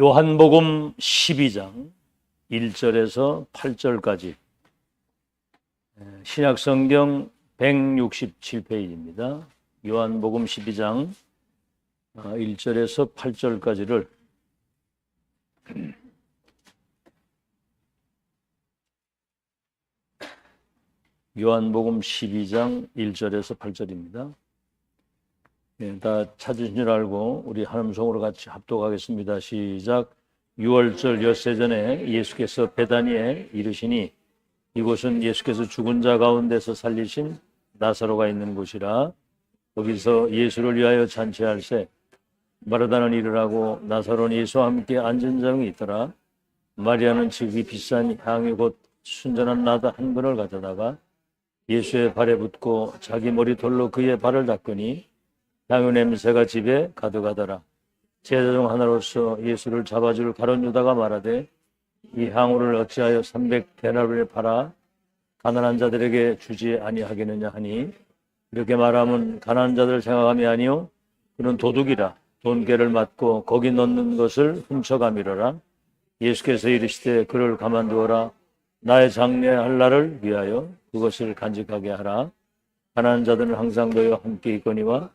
요한복음 12장 1절에서 8절까지 신약성경 167페이지입니다. 요한복음 12장 1절에서 8절까지를 요한복음 12장 1절에서 8절입니다. 다 찾으신 줄 알고 우리 한음성으로 같이 합독하겠습니다. 시작. 6월절 엿새 전에 예수께서 베다니에 이르시니 이곳은 예수께서 죽은 자 가운데서 살리신 나사로가 있는 곳이라. 거기서 예수를 위하여 잔치할세 마르다는 일을 하고 나사로는 예수와 함께 앉은 자가 있더라. 마리아는 지극히 비싼 향유 곧 순전한 나다 한 근을 가져다가 예수의 발에 붓고 자기 머리털로 그의 발을 닦으니 향유 냄새가 집에 가득하더라. 제자 중 하나로서 예수를 잡아줄 가룟 유다가 말하되 이 향후를 어찌하여 300데나리온에 팔아 가난한 자들에게 주지 아니하겠느냐 하니, 이렇게 말하면 가난한 자들을 생각함이 아니요 그는 도둑이라 돈괴를 맞고 거기 넣는 것을 훔쳐가미러라. 예수께서 이르시되 그를 가만두어라. 나의 장례할 날을 위하여 그것을 간직하게 하라. 가난한 자들은 항상 너희와 함께 있거니와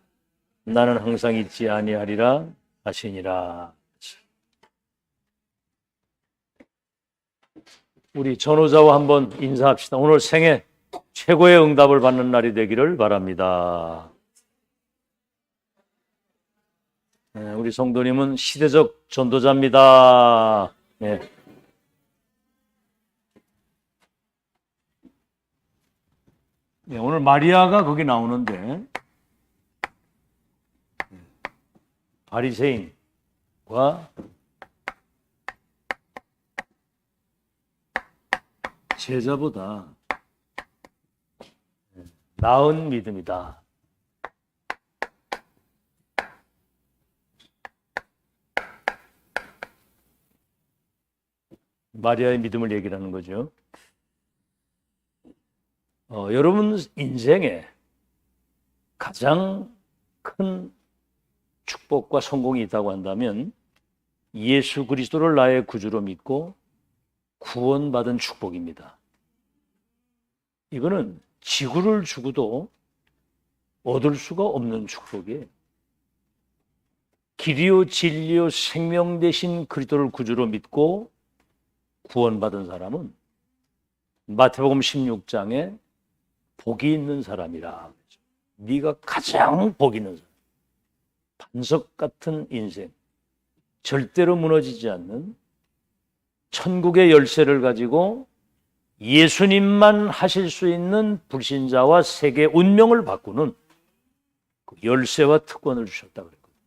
나는 항상 있지 아니하리라 하시니라. 우리 전호자와 한번 인사합시다. 오늘 생애 최고의 응답을 받는 날이 되기를 바랍니다. 우리 성도님은 시대적 전도자입니다. 네. 네, 오늘 마리아가 거기 나오는데 바리새인과 제자보다 나은 믿음이다. 마리아의 믿음을 얘기하는 거죠. 여러분 인생에 가장 큰 축복과 성공이 있다고 한다면 예수 그리스도를 나의 구주로 믿고 구원받은 축복입니다. 이거는 지구를 주고도 얻을 수가 없는 축복이에요. 길이요 진리요 생명 되신 그리스도를 구주로 믿고 구원받은 사람은 마태복음 16장에 복이 있는 사람이라. 네가 가장 복 있는 사람. 반석 같은 인생, 절대로 무너지지 않는 천국의 열쇠를 가지고 예수님만 하실 수 있는 불신자와 세계 운명을 바꾸는 그 열쇠와 특권을 주셨다고 그랬거든요.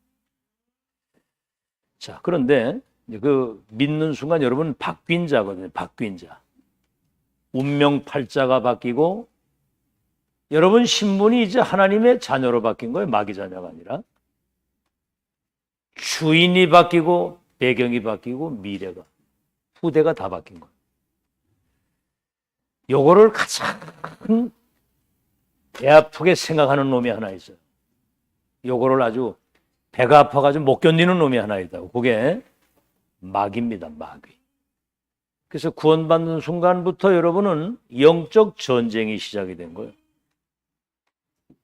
자, 그런데 그 믿는 순간 여러분 바뀐 자거든요. 바뀐 자. 운명 팔자가 바뀌고 여러분 신분이 이제 하나님의 자녀로 바뀐 거예요. 마귀 자녀가 아니라. 주인이 바뀌고 배경이 바뀌고 미래가, 후대가 다 바뀐 거예요. 요거를 가장 배 아프게 생각하는 놈이 하나 있어요. 요거를 아주 배가 아파가지고 못 견디는 놈이 하나 있다고. 그게 마귀입니다. 마귀. 그래서 구원받는 순간부터 여러분은 영적 전쟁이 시작이 된 거예요.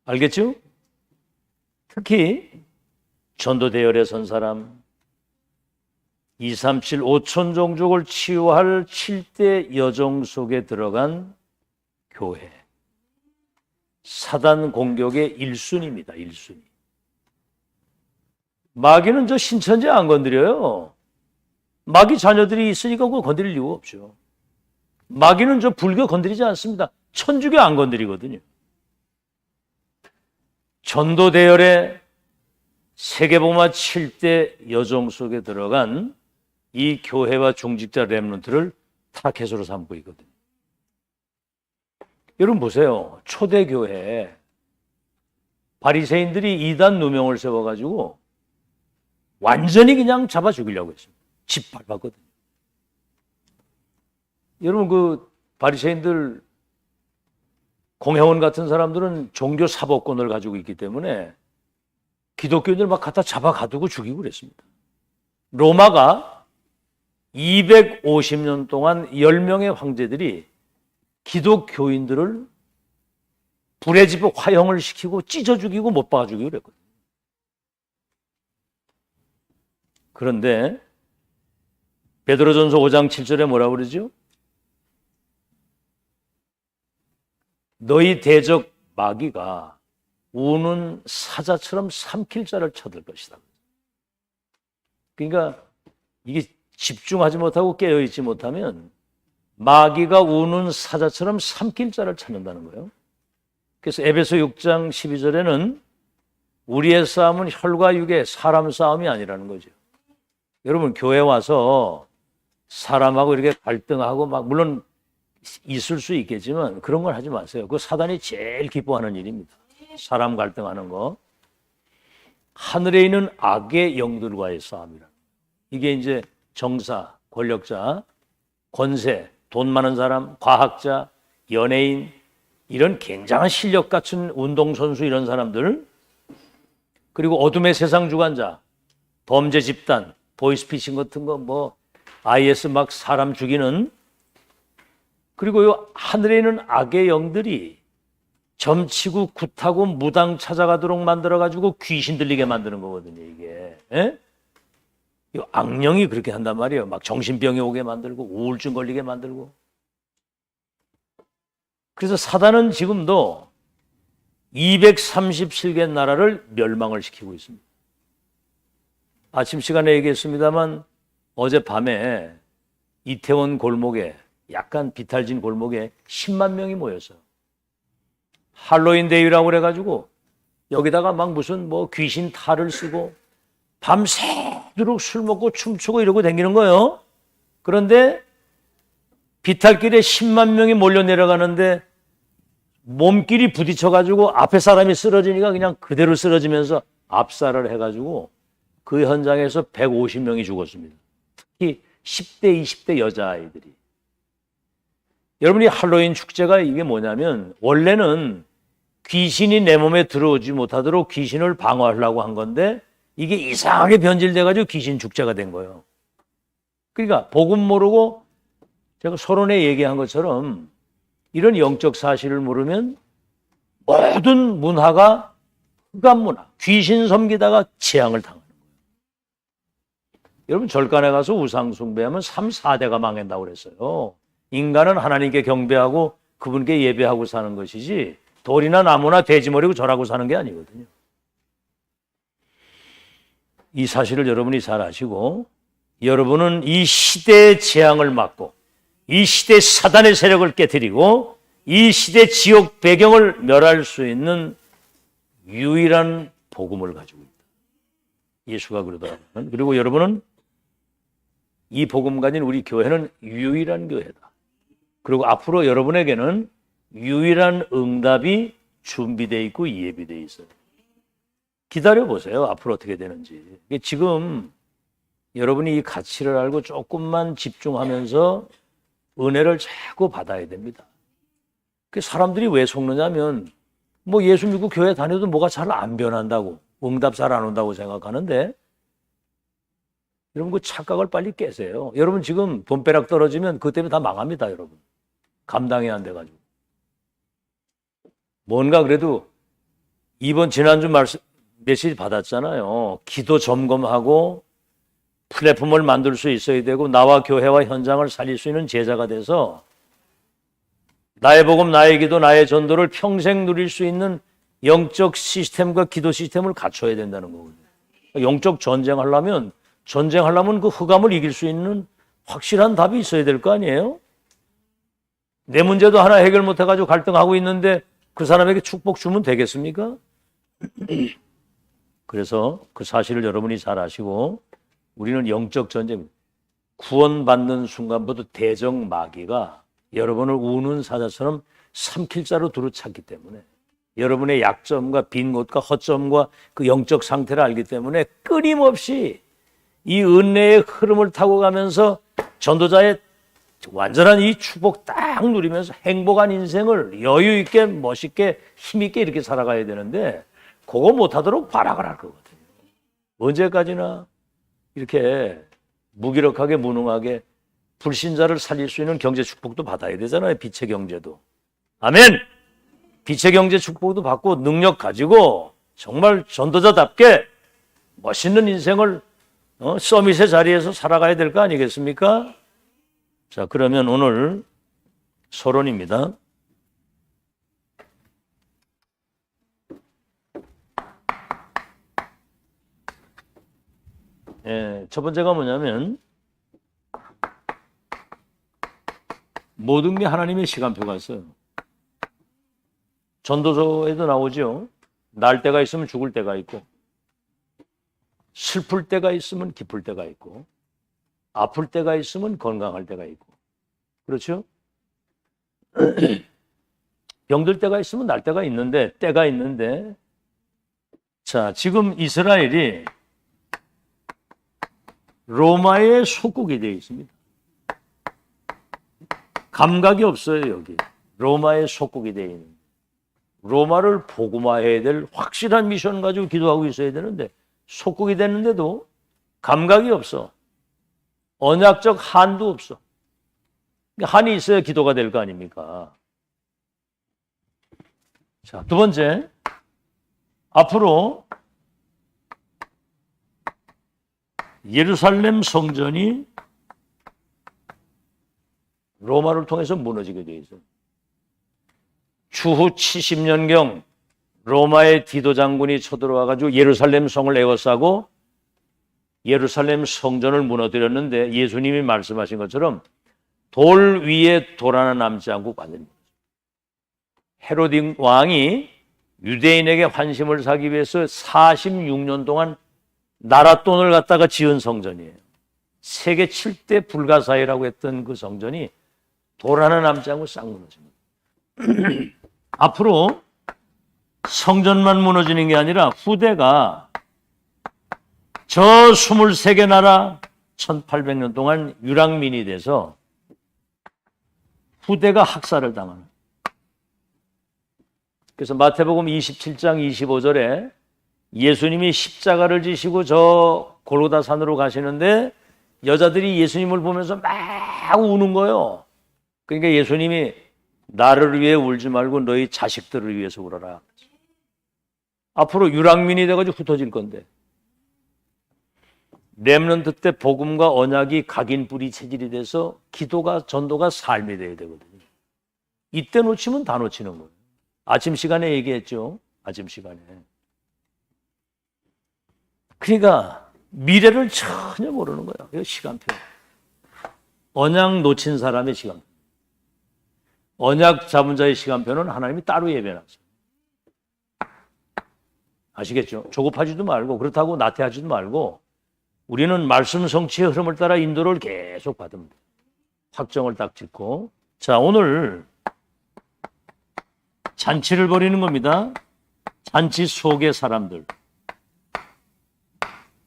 알겠죠? 특히 전도 대열에 선 사람, 237 5천 종족을 치유할 7대 여정 속에 들어간 교회. 사단 공격의 1순위입니다. 1순위. 마귀는 저 신천지 안 건드려요. 마귀 자녀들이 있으니까 그거 건드릴 이유가 없죠. 마귀는 저 불교 건드리지 않습니다. 천주교 안 건드리거든요. 전도 대열에 세계복음화 7대 여정 속에 들어간 이 교회와 중직자 렘넌트를 타켓으로 삼고 있거든요. 여러분 보세요. 초대교회에 바리새인들이 이단 누명을 세워가지고 완전히 그냥 잡아 죽이려고 했습니다. 짓밟았거든요. 여러분 그 바리새인들 공회원 같은 사람들은 종교 사법권을 가지고 있기 때문에 기독교인들 막 갖다 잡아 가두고 죽이고 그랬습니다. 로마가 250년 동안 10명의 황제들이 기독교인들을 불의 집에 화형을 시키고 찢어 죽이고 못 박아 죽이고 그랬거든요. 그런데 베드로전서 5장 7절에 뭐라고 그러죠? 너희 대적 마귀가 우는 사자처럼 삼킬 자를 쳐들 것이다. 그러니까 이게 집중하지 못하고 깨어있지 못하면 마귀가 우는 사자처럼 삼킬 자를 찾는다는 거예요. 그래서 에베소 6장 12절에는 우리의 싸움은 혈과 육의 사람 싸움이 아니라는 거죠. 여러분 교회 와서 사람하고 이렇게 갈등하고 막 물론 있을 수 있겠지만 그런 걸 하지 마세요. 그 사단이 제일 기뻐하는 일입니다. 사람 갈등하는 거. 하늘에 있는 악의 영들과의 싸움이라. 이게 이제 정사, 권력자, 권세, 돈 많은 사람, 과학자, 연예인 이런 굉장한 실력 갖춘 운동선수 이런 사람들 그리고 어둠의 세상 주관자, 범죄 집단, 보이스피싱 같은 거 뭐 IS 막 사람 죽이는 그리고 요 하늘에 있는 악의 영들이 점치고 굿하고 무당 찾아가도록 만들어가지고 귀신 들리게 만드는 거거든요, 이게. 예? 이 악령이 그렇게 한단 말이에요. 막 정신병이 오게 만들고 우울증 걸리게 만들고. 그래서 사단은 지금도 237개 나라를 멸망을 시키고 있습니다. 아침 시간에 얘기했습니다만 어젯밤에 이태원 골목에 약간 비탈진 골목에 10만 명이 모였어요. 할로윈 데이라고 그래가지고 여기다가 막 무슨 뭐 귀신 탈을 쓰고 밤새도록 술 먹고 춤추고 이러고 다니는 거예요. 그런데 비탈길에 10만 명이 몰려 내려가는데 몸끼리 부딪혀가지고 앞에 사람이 쓰러지니까 그냥 그대로 쓰러지면서 압살을 해가지고 그 현장에서 150명이 죽었습니다. 특히 10대, 20대 여자아이들이. 여러분이 할로윈 축제가 이게 뭐냐면 원래는 귀신이 내 몸에 들어오지 못하도록 귀신을 방어하려고 한 건데 이게 이상하게 변질돼가지고 귀신 축제가 된 거예요. 그러니까 복음 모르고 제가 서론에 얘기한 것처럼 이런 영적 사실을 모르면 모든 문화가 흑암 문화, 귀신 섬기다가 재앙을 당하는 거예요. 여러분 절간에 가서 우상 숭배하면 3, 4대가 망한다고 그랬어요. 인간은 하나님께 경배하고 그분께 예배하고 사는 것이지 돌이나 나무나 돼지머리고 절하고 사는 게 아니거든요. 이 사실을 여러분이 잘 아시고 여러분은 이 시대의 재앙을 막고 이 시대 사단의 세력을 깨뜨리고 이 시대 지옥 배경을 멸할 수 있는 유일한 복음을 가지고 있다. 예수가 그러더라고요. 그리고 여러분은 이 복음 가진 우리 교회는 유일한 교회다. 그리고 앞으로 여러분에게는 유일한 응답이 준비되어 있고 예비되어 있어요. 기다려보세요. 앞으로 어떻게 되는지. 지금 여러분이 이 가치를 알고 조금만 집중하면서 은혜를 자꾸 받아야 됩니다. 사람들이 왜 속느냐면 뭐 예수 믿고 교회 다녀도 뭐가 잘 안 변한다고 응답 잘 안 온다고 생각하는데 여러분 그 착각을 빨리 깨세요. 여러분 지금 돈벼락 떨어지면 그것 때문에 다 망합니다. 여러분 감당이 안 돼가지고 뭔가 그래도 이번 지난주 메시지 받았잖아요. 기도 점검하고 플랫폼을 만들 수 있어야 되고 나와 교회와 현장을 살릴 수 있는 제자가 돼서 나의 복음, 나의 기도, 나의 전도를 평생 누릴 수 있는 영적 시스템과 기도 시스템을 갖춰야 된다는 거거든요. 영적 전쟁하려면 그 흑암을 이길 수 있는 확실한 답이 있어야 될 거 아니에요? 내 문제도 하나 해결 못해가지고 갈등하고 있는데 그 사람에게 축복 주면 되겠습니까? 그래서 그 사실을 여러분이 잘 아시고 우리는 영적 전쟁, 구원받는 순간부터 대적 마귀가 여러분을 우는 사자처럼 삼킬 자로 두루 찾기 때문에 여러분의 약점과 빈 곳과 허점과 그 영적 상태를 알기 때문에 끊임없이 이 은혜의 흐름을 타고 가면서 전도자의 완전한 이 축복 딱 누리면서 행복한 인생을 여유 있게 멋있게 힘 있게 이렇게 살아가야 되는데 그거 못하도록 발악을 할 거거든요. 언제까지나 이렇게 무기력하게 무능하게 불신자를 살릴 수 있는 경제 축복도 받아야 되잖아요. 빛의 경제도. 아멘. 빛의 경제 축복도 받고 능력 가지고 정말 전도자답게 멋있는 인생을 서밋의 자리에서 살아가야 될 거 아니겠습니까? 자, 그러면 오늘 서론입니다. 첫 번째가 뭐냐면 모든 게 하나님의 시간표가 있어요. 전도서에도 나오죠. 날 때가 있으면 죽을 때가 있고, 슬플 때가 있으면 기쁠 때가 있고, 아플 때가 있으면 건강할 때가 있고, 그렇죠? 병들 때가 있으면 날 때가 있는데, 때가 있는데, 자, 지금 이스라엘이 로마의 속국이 되어 있습니다. 감각이 없어요, 여기. 로마의 속국이 되어 있는. 로마를 복음화해야 될 확실한 미션 가지고 기도하고 있어야 되는데 속국이 됐는데도 감각이 없어. 언약적 한도 없어. 한이 있어야 기도가 될 거 아닙니까? 자, 두 번째. 앞으로 예루살렘 성전이 로마를 통해서 무너지게 되어 있어요. 추후 70년경 로마의 디도 장군이 쳐들어와가지고 예루살렘 성을 에워싸고 예루살렘 성전을 무너뜨렸는데 예수님이 말씀하신 것처럼 돌 위에 돌 하나 남지 않고 빠집니다. 헤로딘 왕이 유대인에게 환심을 사기 위해서 46년 동안 나라 돈을 갖다가 지은 성전이에요. 세계 7대 불가사의라고 했던 그 성전이 돌 하나 남지 않고 싹 무너집니다. 앞으로 성전만 무너지는 게 아니라 후대가 저 23개 나라 1800년 동안 유랑민이 돼서 후대가 학살을 당하는. 그래서 마태복음 27장 25절에 예수님이 십자가를 지시고 저 골고다 산으로 가시는데 여자들이 예수님을 보면서 막 우는 거예요. 그러니까 예수님이 나를 위해 울지 말고 너희 자식들을 위해서 울어라. 앞으로 유랑민이 돼가지고 흩어질 건데 렘넌트 때 복음과 언약이 각인 뿌리 체질이 돼서 기도가 전도가 삶이 돼야 되거든요. 이때 놓치면 다 놓치는 거예요. 아침 시간에 얘기했죠. 아침 시간에. 그러니까 미래를 전혀 모르는 거예요. 이거 시간표. 언약 놓친 사람의 시간표. 언약 잡은 자의 시간표는 하나님이 따로 예배하세요. 아시겠죠? 조급하지도 말고 그렇다고 나태하지도 말고 우리는 말씀 성취의 흐름을 따라 인도를 계속 받으면 돼요. 확정을 딱 짓고. 자, 오늘 잔치를 벌이는 겁니다. 잔치 속의 사람들.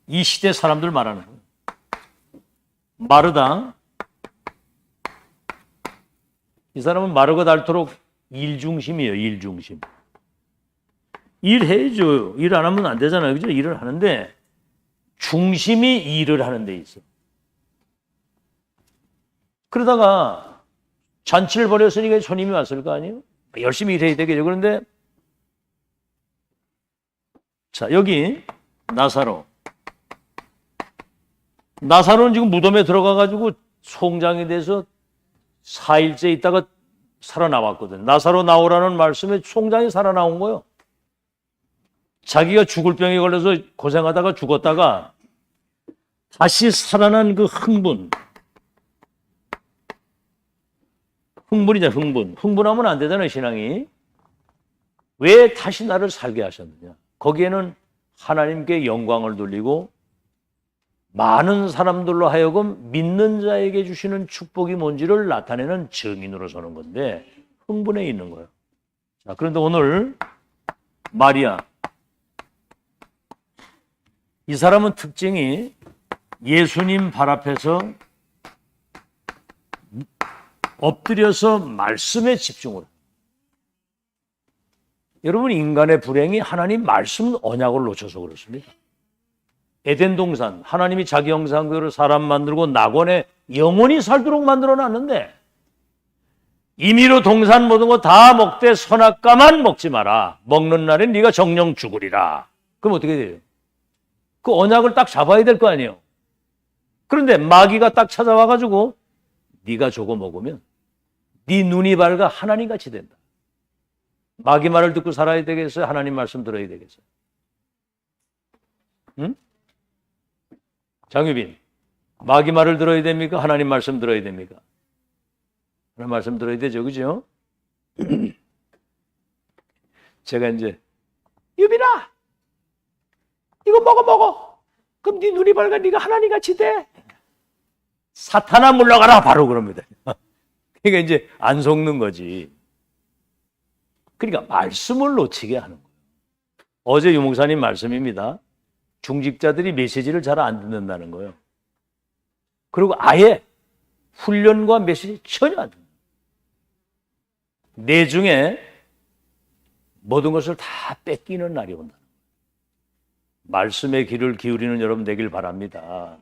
이 시대 사람들 말하는 거예요. 마르다. 이 사람은 마르고 닳도록 일중심이에요. 일중심. 일해야죠. 일 안 하면 안 되잖아요. 그죠? 일을 하는데 중심이 일을 하는 데 있어. 그러다가 잔치를 벌였으니까 손님이 왔을 거 아니에요? 열심히 일해야 되겠죠. 그런데 자, 여기 나사로. 나사로는 지금 무덤에 들어가가지고 송장이 돼서 4일째 있다가 살아나왔거든. 나사로 나오라는 말씀에 송장이 살아나온 거예요. 자기가 죽을 병에 걸려서 고생하다가 죽었다가 다시 살아난 그 흥분. 흥분이죠, 흥분. 흥분하면 안 되잖아요, 신앙이. 왜 다시 나를 살게 하셨느냐. 거기에는 하나님께 영광을 돌리고 많은 사람들로 하여금 믿는 자에게 주시는 축복이 뭔지를 나타내는 증인으로 서는 건데 흥분해 있는 거예요. 자, 그런데 오늘 마리아. 이 사람은 특징이 예수님 발 앞에서 엎드려서 말씀에 집중을 해요. 여러분, 인간의 불행이 하나님 말씀 언약을 놓쳐서 그렇습니다. 에덴 동산, 하나님이 자기 형상대로 사람 만들고 낙원에 영원히 살도록 만들어놨는데 임의로 동산 모든 거 다 먹되 선악과만 먹지 마라. 먹는 날엔 네가 정령 죽으리라. 그럼 어떻게 돼요? 그 언약을 딱 잡아야 될 거 아니에요. 그런데 마귀가 딱 찾아와가지고 네가 저거 먹으면 네 눈이 밝아 하나님같이 된다. 마귀 말을 듣고 살아야 되겠어요? 하나님 말씀 들어야 되겠어요? 응? 장유빈, 마귀 말을 들어야 됩니까? 하나님 말씀 들어야 됩니까? 하나님 말씀 들어야 되죠, 그죠? 제가 이제 유빈아, 이거 먹어. 그럼 네 눈이 밝아 네가 하나님같이 돼. 사탄아 물러가라 바로 그럽니다. 그러니까 이제 안 속는 거지. 그러니까 말씀을 놓치게 하는 거예요. 어제 유목사님 말씀입니다. 중직자들이 메시지를 잘 안 듣는다는 거예요. 그리고 아예 훈련과 메시지 전혀 안 듣는 거예요. 내 중에 모든 것을 다 뺏기는 날이 온다. 말씀의 귀를 기울이는 여러분 되길 바랍니다.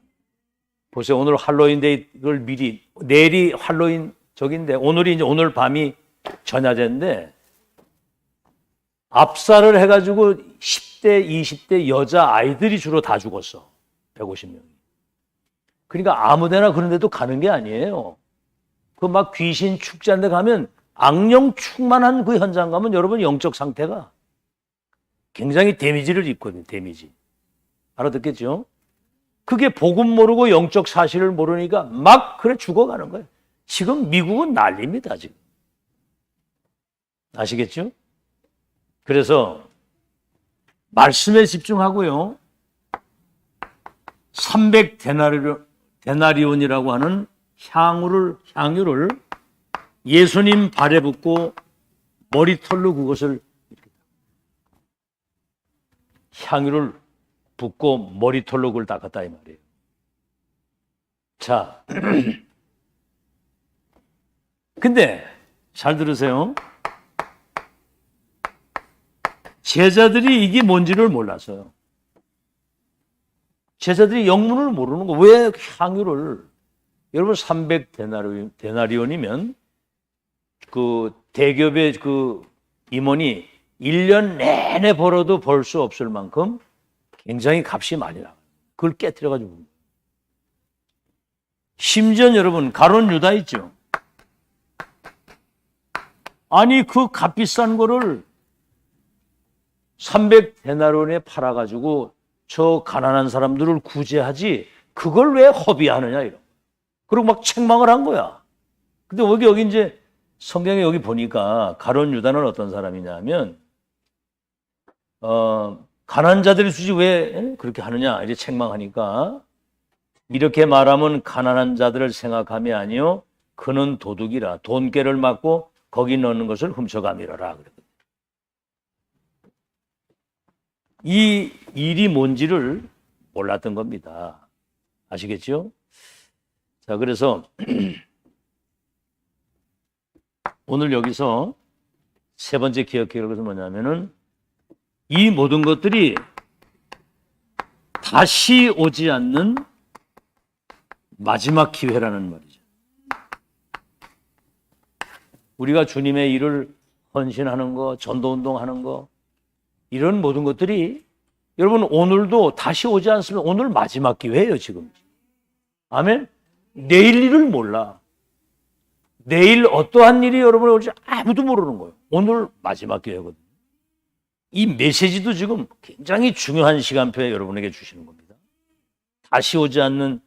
보세요. 오늘 할로윈데이를 미리, 내일이 할로윈 적인데 오늘이 이제 오늘 밤이 전야제인데 압살을 해가지고 10대, 20대 여자 아이들이 주로 다 죽었어. 150명이. 그러니까 아무데나 그런 데도 가는 게 아니에요. 그 막 귀신 축제한데 가면 악령 충만한 그 현장 가면 여러분 영적 상태가 굉장히 데미지를 입거든요. 데미지. 알아듣겠죠? 그게 복음 모르고 영적 사실을 모르니까 막 그래 죽어가는 거예요. 지금 미국은 난립니다. 지금. 아시겠죠? 그래서 말씀에 집중하고요. 300데나리온이라고 하는 향유를 예수님 발에 붓고 머리털로 그것을 향유를 붓고 머리털로 그걸 닦았다 이 말이에요. 자, 근데 잘 들으세요. 제자들이 이게 뭔지를 몰랐어요. 제자들이 영문을 모르는 거. 왜 향유를? 여러분 300데나리온이면 그 대기업의 그 임원이 1년 내내 벌어도 벌 수 없을 만큼 굉장히 값이 많이 나가요. 그걸 깨트려가지고. 심지어 여러분 가룟 유다 있죠. 아니 그 값비싼 거를 300데나리온에 팔아가지고 저 가난한 사람들을 구제하지 그걸 왜 허비하느냐 이런. 그리고 막 책망을 한 거야. 근데 여기 이제 성경에 여기 보니까 가룟 유다는 어떤 사람이냐면 가난한 자들이 주지 왜 그렇게 하느냐 이렇게 책망하니까 이렇게 말하면 가난한 자들을 생각함이 아니요 그는 도둑이라 돈깨를 맞고 거기 넣는 것을 훔쳐가미러라. 이 일이 뭔지를 몰랐던 겁니다. 아시겠죠? 자, 그래서 오늘 여기서 세 번째 기억해야 할 것은 뭐냐면은 이 모든 것들이 다시 오지 않는 마지막 기회라는 말이죠. 우리가 주님의 일을 헌신하는 거, 전도운동하는 거 이런 모든 것들이 여러분 오늘도 다시 오지 않으면 오늘 마지막 기회예요 지금. 아멘? 내일 일을 몰라. 내일 어떠한 일이 여러분이 올지 아무도 모르는 거예요. 오늘 마지막 기회거든요. 이 메시지도 지금 굉장히 중요한 시간표에 여러분에게 주시는 겁니다. 다시 오지 않는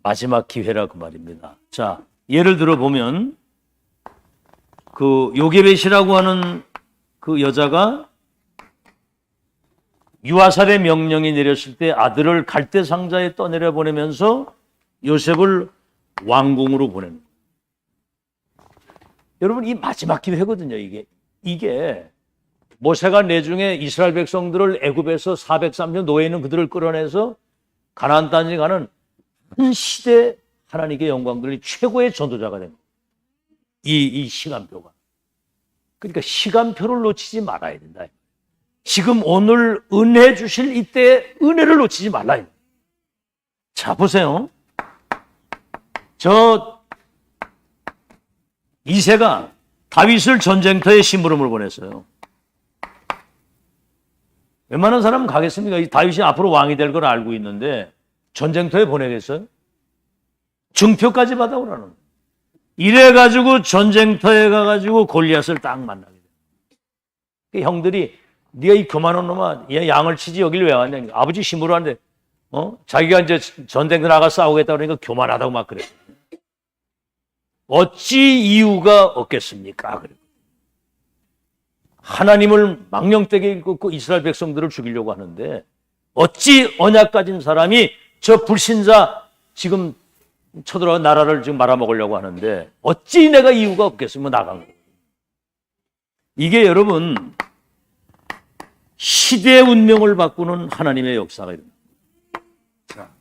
마지막 기회라 그 말입니다. 자, 예를 들어 보면 그 요게벳이라고 하는 그 여자가 유아살의 명령이 내렸을 때 아들을 갈대 상자에 떠내려 보내면서 요셉을 왕궁으로 보내는 거예요. 여러분 이 마지막 기회거든요. 이게 모세가 내중에 이스라엘 백성들을 애굽에서 403년 노예 있는 그들을 끌어내서 가나안 땅에 가는 한 시대 하나님께 영광 돌릴 최고의 전도자가 된 거예요. 이 시간표가. 그러니까 시간표를 놓치지 말아야 된다. 지금 오늘 은혜 주실 이때 은혜를 놓치지 말라. 자, 보세요. 저 이새가 다윗을 전쟁터에 심부름을 보냈어요. 웬만한 사람은 가겠습니까? 이 다윗이 앞으로 왕이 될 걸 알고 있는데 전쟁터에 보내겠어요? 증표까지 받아오라는. 이래가지고 전쟁터에 가가지고 골리앗을 딱 만나게 돼. 형들이 네가 이 교만한 놈아, 얘 양을 치지 여길 왜 왔냐? 아버지 힘으로 하는데, 자기가 이제 전쟁터 나가 싸우겠다 그러니까 교만하다고 막 그래. 어찌 이유가 없겠습니까? 그래. 하나님을 망령되게 읽고 이스라엘 백성들을 죽이려고 하는데 어찌 언약 가진 사람이 저 불신자 지금 쳐들어가 나라를 지금 말아먹으려고 하는데 어찌 내가 이유가 없겠으면 나간 거예요. 이게 여러분 시대의 운명을 바꾸는 하나님의 역사가 일어납니다.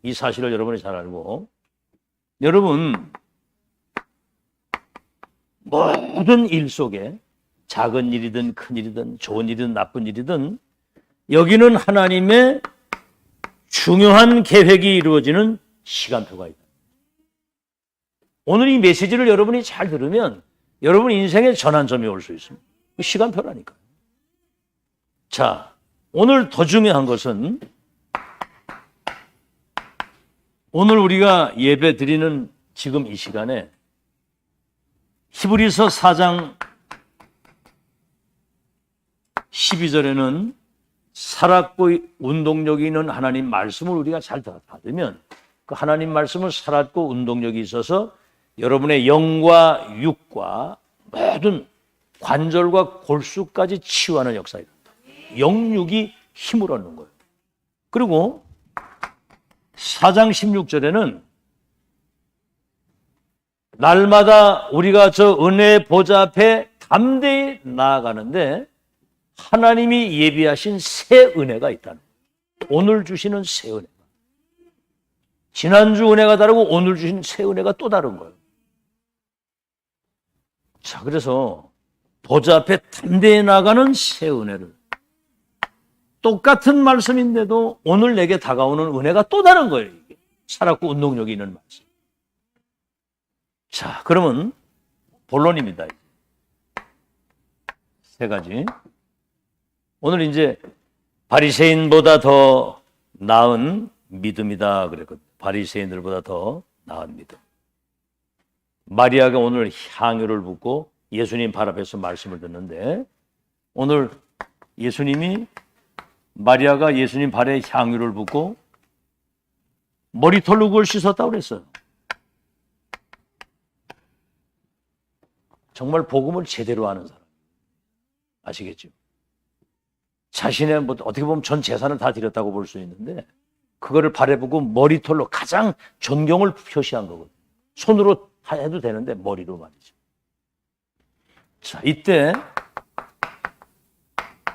이 사실을 여러분이 잘 알고 여러분 모든 일 속에 작은 일이든 큰 일이든 좋은 일이든 나쁜 일이든 여기는 하나님의 중요한 계획이 이루어지는 시간표가 있다. 오늘 이 메시지를 여러분이 잘 들으면 여러분 인생의 전환점이 올 수 있습니다. 시간표라니까요. 자, 오늘 더 중요한 것은 오늘 우리가 예배 드리는 지금 이 시간에 히브리서 4장 12절에는 살았고 운동력이 있는 하나님 말씀을 우리가 잘 받으면 그 하나님 말씀은 살았고 운동력이 있어서 여러분의 영과 육과 모든 관절과 골수까지 치유하는 역사입니다. 영육이 힘을 얻는 거예요. 그리고 4장 16절에는 날마다 우리가 저 은혜의 보좌 앞에 담대히 나아가는데 하나님이 예비하신 새 은혜가 있다는 거예요. 오늘 주시는 새 은혜가. 지난주 은혜가 다르고 오늘 주신 새 은혜가 또 다른 거예요. 자, 그래서 보좌 앞에 담대히 나가는 새 은혜를 똑같은 말씀인데도 오늘 내게 다가오는 은혜가 또 다른 거예요. 이게. 살았고 운동력이 있는 말씀. 자, 그러면 본론입니다. 세 가지. 오늘 이제 바리새인보다 더 나은 믿음이다 그랬거든요. 바리새인들보다 더 나은 믿음. 마리아가 오늘 향유를 붓고 예수님 발 앞에서 말씀을 듣는데 오늘 예수님이 마리아가 예수님 발에 향유를 붓고 머리털로 그걸 씻었다고 그랬어요. 정말 복음을 제대로 하는 사람. 아시겠죠? 자신의 뭐 어떻게 보면 전 재산을 다 드렸다고 볼 수 있는데 그거를 발에 붓고 머리털로 가장 존경을 표시한 거거든요. 손으로 해도 되는데 머리로 말이죠. 자, 이때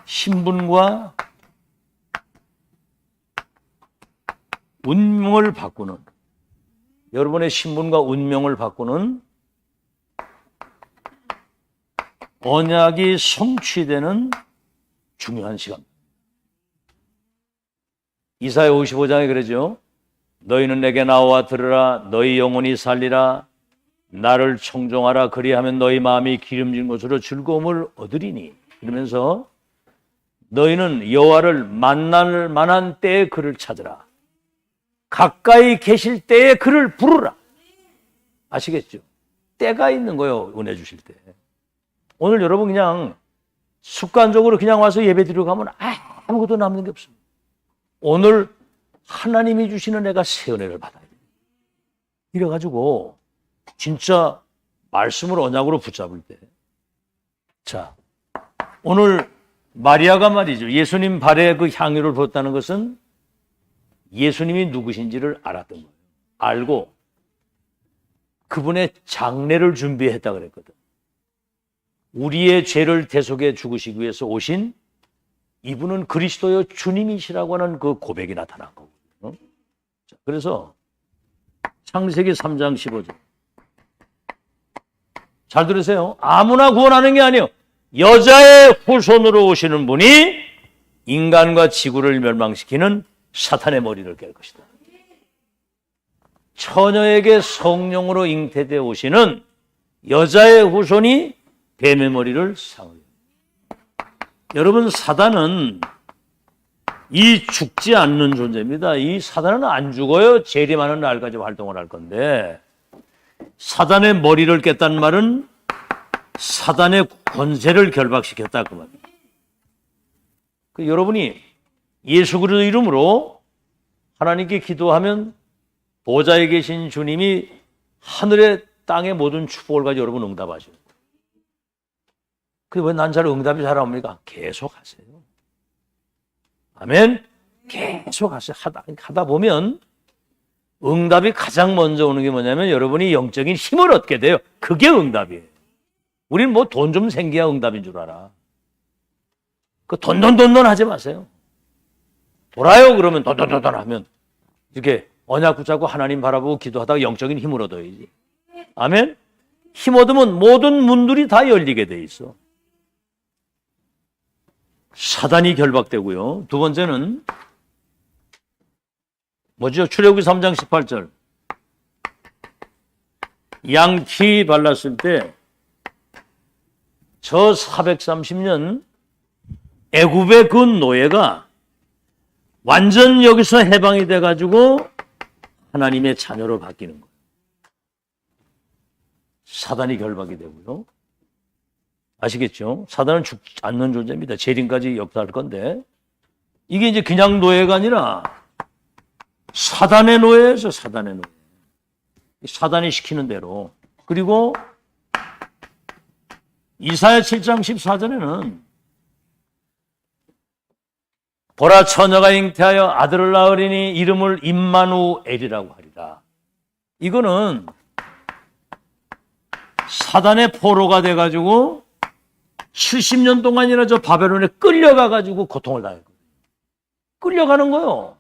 신분과 운명을 바꾸는 여러분의 신분과 운명을 바꾸는 언약이 성취되는 중요한 시간. 이사야 55장에 그러죠. 너희는 내게 나와 들으라. 너희 영혼이 살리라. 나를 청종하라. 그리하면 너희 마음이 기름진 것으로 즐거움을 얻으리니. 그러면서 너희는 여호와를 만날 만한 때에 그를 찾으라. 가까이 계실 때에 그를 부르라. 아시겠죠? 때가 있는 거예요. 은혜 주실 때. 오늘 여러분 그냥 습관적으로 그냥 와서 예배 드리러 가면 아무것도 남는 게 없습니다. 오늘 하나님이 주시는 애가 새 은혜를 받아야 돼요. 이래가지고 진짜 말씀을 언약으로 붙잡을 때. 자, 오늘 마리아가 말이죠. 예수님 발에 그 향유를 부었다는 것은 예수님이 누구신지를 알았던 거예요. 알고 그분의 장례를 준비했다 그랬거든. 우리의 죄를 대속해 죽으시기 위해서 오신 이분은 그리스도의 주님이시라고 하는 그 고백이 나타난 거거든요. 자, 그래서 창세기 3장 15절. 잘 들으세요. 아무나 구원하는 게 아니에요. 여자의 후손으로 오시는 분이 인간과 지구를 멸망시키는 사탄의 머리를 깰 것이다. 처녀에게 성령으로 잉태되어 오시는 여자의 후손이 뱀의 머리를 상하게. 여러분, 사단은 이 죽지 않는 존재입니다. 이 사단은 안 죽어요. 재림하는 날까지 활동을 할 건데, 사단의 머리를 깼다는 말은 사단의 권세를 결박시켰다 그 말입니다. 여러분이 예수 그리스도 이름으로 하나님께 기도하면 보좌에 계신 주님이 하늘의 땅의 모든 축복을 가지고 여러분 응답하셔요. 근데 왜 난 잘 응답이 잘 안 옵니까? 계속 하세요. 아멘. 계속 하세요. 하다 보면 응답이 가장 먼저 오는 게 뭐냐면 여러분이 영적인 힘을 얻게 돼요. 그게 응답이에요. 우리는 뭐 돈 좀 생겨야 응답인 줄 알아. 그 돈 하지 마세요. 돌아요 그러면 돈 하면 이렇게 언약 붙잡고 하나님 바라보고 기도하다가 영적인 힘을 얻어야지. 아멘. 힘 얻으면 모든 문들이 다 열리게 돼 있어. 사단이 결박되고요. 두 번째는 뭐죠? 출애굽기 3장 18절. 양피 발랐을 때 저 430년 애굽의 그 노예가 완전 여기서 해방이 돼가지고 하나님의 자녀로 바뀌는 거예요. 사단이 결박이 되고요. 아시겠죠? 사단은 죽지 않는 존재입니다. 재림까지 역사할 건데 이게 이제 그냥 노예가 아니라 사단의 노예에서 사단의 노예. 사단이 시키는 대로. 그리고 이사야 7장 14절에는 보라 처녀가 잉태하여 아들을 낳으리니 이름을 임마누엘이라고 하리라. 이거는 사단의 포로가 돼가지고 70년 동안이나 저 바벨론에 끌려가가지고 고통을 당했거든요. 끌려가는 거요.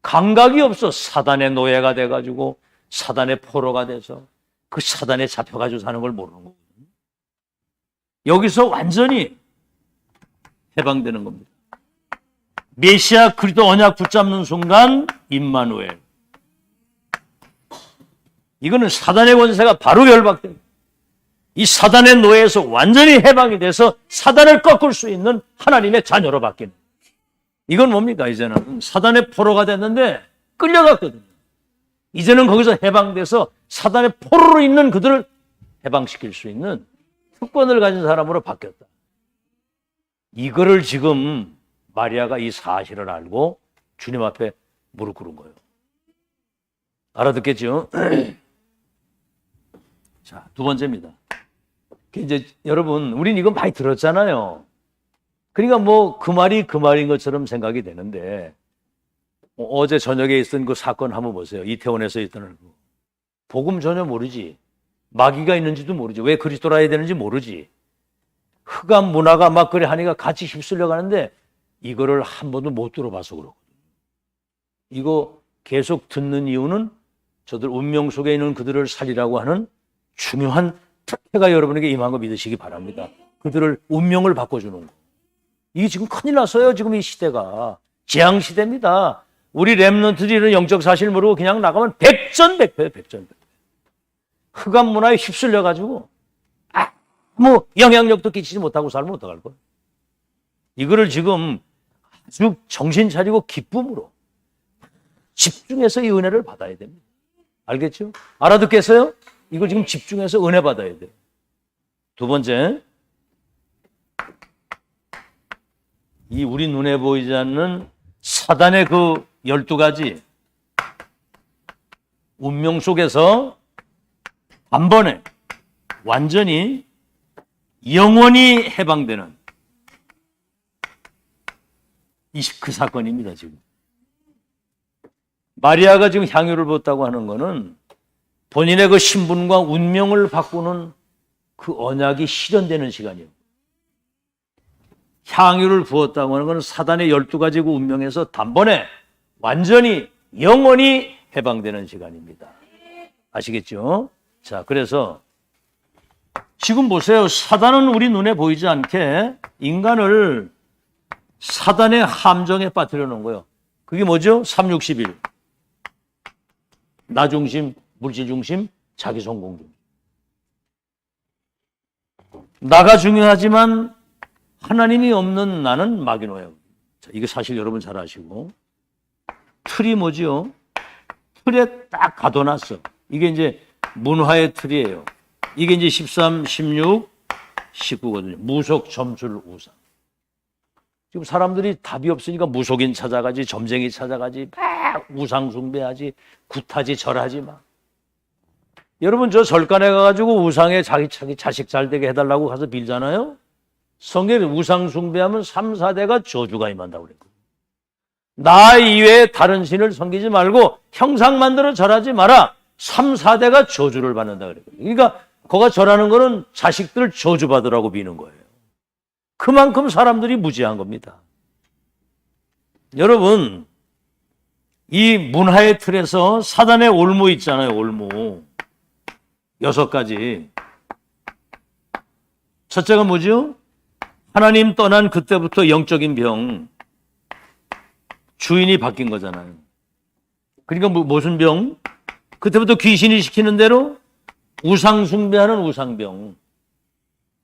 감각이 없어. 사단의 노예가 돼가지고 사단의 포로가 돼서 그 사단에 잡혀가지고 사는 걸 모르는 거거든요. 여기서 완전히 해방되는 겁니다. 메시아 그리스도 언약 붙잡는 순간 임마누엘. 이거는 사단의 권세가 바로 결박됩니다. 이 사단의 노예에서 완전히 해방이 돼서 사단을 꺾을 수 있는 하나님의 자녀로 바뀌는. 이건 뭡니까? 이제는 사단의 포로가 됐는데 끌려갔거든요. 이제는 거기서 해방돼서 사단의 포로로 있는 그들을 해방시킬 수 있는 특권을 가진 사람으로 바뀌었다. 이거를 지금 마리아가 이 사실을 알고 주님 앞에 무릎 꿇은 거예요. 알아듣겠죠? 자, 두 번째입니다. 이제 여러분, 우린 이거 많이 들었잖아요. 그러니까 뭐 그 말이 그 말인 것처럼 생각이 되는데 어제 저녁에 있던 그 사건 한번 보세요. 이태원에서 있던 거. 복음 전혀 모르지. 마귀가 있는지도 모르지. 왜 그리스도라 해야 되는지 모르지. 흑암 문화가 막 그래 하니까 같이 휩쓸려 가는데 이거를 한 번도 못 들어봐서 그렇거든요. 이거 계속 듣는 이유는 저들 운명 속에 있는 그들을 살리라고 하는 중요한 특혜가 여러분에게 임한 거 믿으시기 바랍니다. 그들을 운명을 바꿔주는 거. 이게 지금 큰일 났어요. 지금 이 시대가. 재앙 시대입니다. 우리 렘넌트들이 영적 사실 모르고 그냥 나가면 백전백패예요. 백전백패. 흑암 문화에 휩쓸려가지고 아무 영향력도 끼치지 못하고 살면 어떡할 거예요. 이거를 지금 아주 정신 차리고 기쁨으로 집중해서 이 은혜를 받아야 됩니다. 알겠죠? 알아듣겠어요? 이걸 지금 집중해서 은혜 받아야 돼요. 두 번째, 이 우리 눈에 보이지 않는 사단의 그 12가지 운명 속에서 단번에 완전히 영원히 해방되는 그 사건입니다. 지금 마리아가 지금 향유를 부었다고 하는 것은 본인의 그 신분과 운명을 바꾸는 그 언약이 실현되는 시간이에요. 향유를 부었다고 하는 것은 사단의 12가지 그 운명에서 단번에 완전히 영원히 해방되는 시간입니다. 아시겠죠? 자, 그래서 지금 보세요. 사단은 우리 눈에 보이지 않게 인간을 사단의 함정에 빠뜨려 놓은 거예요. 그게 뭐죠? 361. 나 중심, 물질 중심, 자기 성공 중심. 나가 중요하지만 하나님이 없는 나는 마귀노예요. 자, 이거 사실 여러분 잘 아시고. 틀이 뭐지요? 틀에 딱 가둬놨어. 이게 이제 문화의 틀이에요. 이게 이제 13, 16, 19거든요. 무속, 점술, 우상. 지금 사람들이 답이 없으니까 무속인 찾아가지, 점쟁이 찾아가지, 막 우상 숭배하지, 굿하지, 절하지 막. 여러분 저 절간에 가가지고 우상에 자기 자식 잘 되게 해달라고 가서 빌잖아요. 성경에 우상 숭배하면 3, 4대가 저주가 임한다고 그랬거든요. 나 이외에 다른 신을 섬기지 말고 형상 만들어 절하지 마라. 3, 4대가 저주를 받는다 그랬거든요. 그러니까 거가 절하는 거는 자식들 저주받으라고 비는 거예요. 그만큼 사람들이 무지한 겁니다. 여러분, 이 문화의 틀에서 사단의 올무 있잖아요. 올무 6가지. 첫째가 뭐죠? 하나님 떠난 그때부터 영적인 병, 주인이 바뀐 거잖아요. 그러니까 무슨 병? 그때부터 귀신이 시키는 대로 우상 숭배하는 우상병.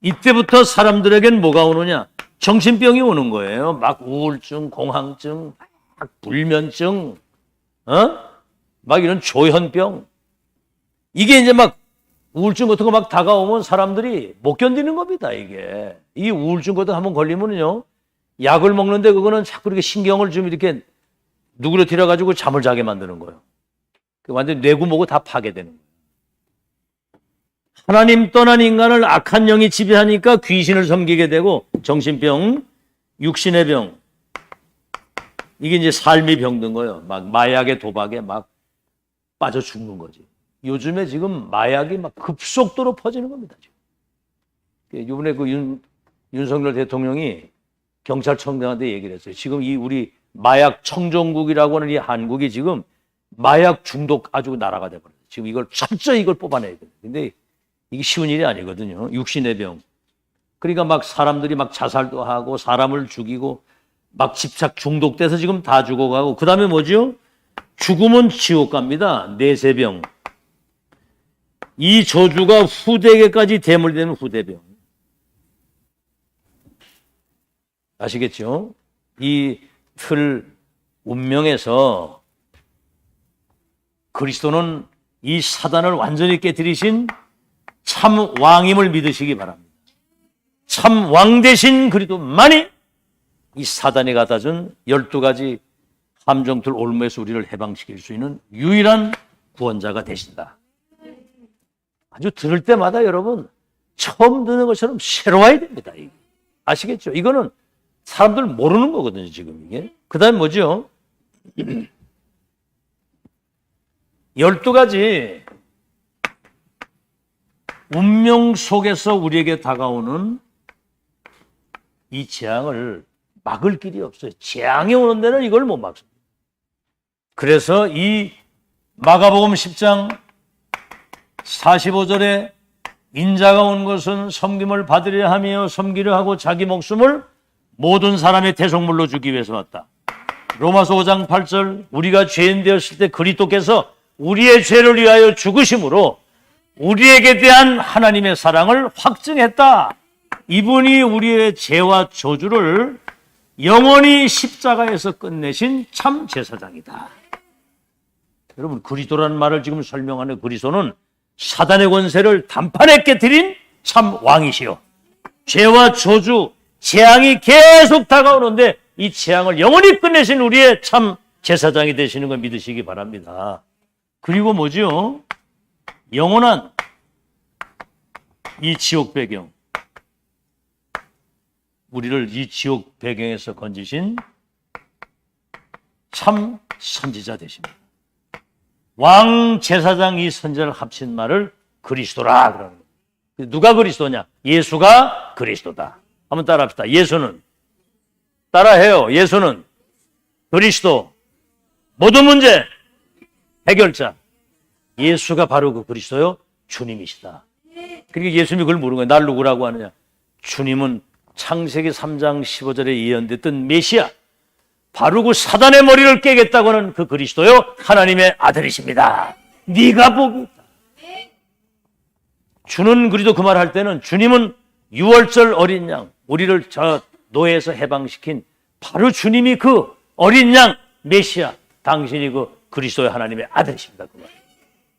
이때부터 사람들에겐 뭐가 오느냐? 정신병이 오는 거예요. 막 우울증, 공황증, 막 불면증, 막 이런 조현병. 이게 이제 막 우울증 같은 거 막 다가오면 사람들이 못 견디는 겁니다, 이게. 이 우울증 같은 거 한번 걸리면요. 약을 먹는데 그거는 자꾸 이렇게 신경을 좀 이렇게 누그러뜨려가지고 잠을 자게 만드는 거예요. 완전히 뇌구멍이 다 파괴되는 거예요. 하나님 떠난 인간을 악한 영이 지배하니까 귀신을 섬기게 되고 정신병, 육신의 병. 이게 이제 삶이 병든 거예요. 막 마약에 도박에 막 빠져 죽는 거지. 요즘에 지금 마약이 막 급속도로 퍼지는 겁니다. 지금. 이번에 그 윤석열 대통령이 경찰청장한테 얘기를 했어요. 지금 이 우리 마약 청정국이라고 하는 이 한국이 지금 마약 중독 아주 나라가 돼버렸어요. 지금 이걸 철저히 이걸 뽑아내야 돼요. 근데 이게 쉬운 일이 아니거든요. 육신의 병. 그러니까 막 사람들이 막 자살도 하고 사람을 죽이고 막 집착 중독돼서 지금 다 죽어가고 그 다음에 뭐죠? 죽으면 지옥 갑니다. 내세병. 이 저주가 후대에게까지 대물되는 후대병. 아시겠죠? 이 틀 운명에서 그리스도는 이 사단을 완전히 깨뜨리신 참 왕임을 믿으시기 바랍니다. 참 왕 되신 그리스도만이 이 사단이 갖다준 12가지 함정틀 올무에서 우리를 해방시킬 수 있는 유일한 구원자가 되신다. 아주 들을 때마다 여러분 처음 듣는 것처럼 새로워야 됩니다. 이게. 아시겠죠? 이거는 사람들 모르는 거거든요. 지금 이게. 그 다음에 뭐죠? 12가지 운명 속에서 우리에게 다가오는 이 재앙을 막을 길이 없어요. 재앙이 오는 데는 이걸 못 막습니다. 그래서 이 마가복음 10장 45절에 인자가 온 것은 섬김을 받으려 하며 섬기려 하고 자기 목숨을 모든 사람의 대속물로 주기 위해서 왔다. 로마서 5장 8절 우리가 죄인 되었을 때 그리스도께서 우리의 죄를 위하여 죽으심으로 우리에게 대한 하나님의 사랑을 확증했다. 이분이 우리의 죄와 저주를 영원히 십자가에서 끝내신 참 제사장이다. 여러분 그리스도라는 말을 지금 설명하는 그리스도는 사단의 권세를 단판에 깨뜨린 참 왕이시요. 죄와 저주, 재앙이 계속 다가오는데 이 재앙을 영원히 끝내신 우리의 참 제사장이 되시는 걸 믿으시기 바랍니다. 그리고 뭐죠? 영원한 이 지옥 배경. 우리를 이 지옥 배경에서 건지신 참 선지자 되십니다. 왕 제사장 이 선지자를 합친 말을 그리스도라 그러는 거예요. 누가 그리스도냐? 예수가 그리스도다. 한번 따라합시다. 예수는 따라해요. 예수는 그리스도. 모든 문제 해결자. 예수가 바로 그 그리스도요. 주님이시다. 그러니까 예수님이 그걸 모르는 거예요. 날 누구라고 하느냐? 주님은 창세기 3장 15절에 예언됐던 메시아. 바로 그 사단의 머리를 깨겠다고 하는 그 그리스도요. 하나님의 아들이십니다. 네가 복이 있다. 주는 그리도 그 말 할 때는 주님은 유월절 어린 양, 우리를 저 노예에서 해방시킨 바로 주님이 그 어린 양 메시아, 당신이 그 그리스도의 하나님의 아들이십니다. 그 말.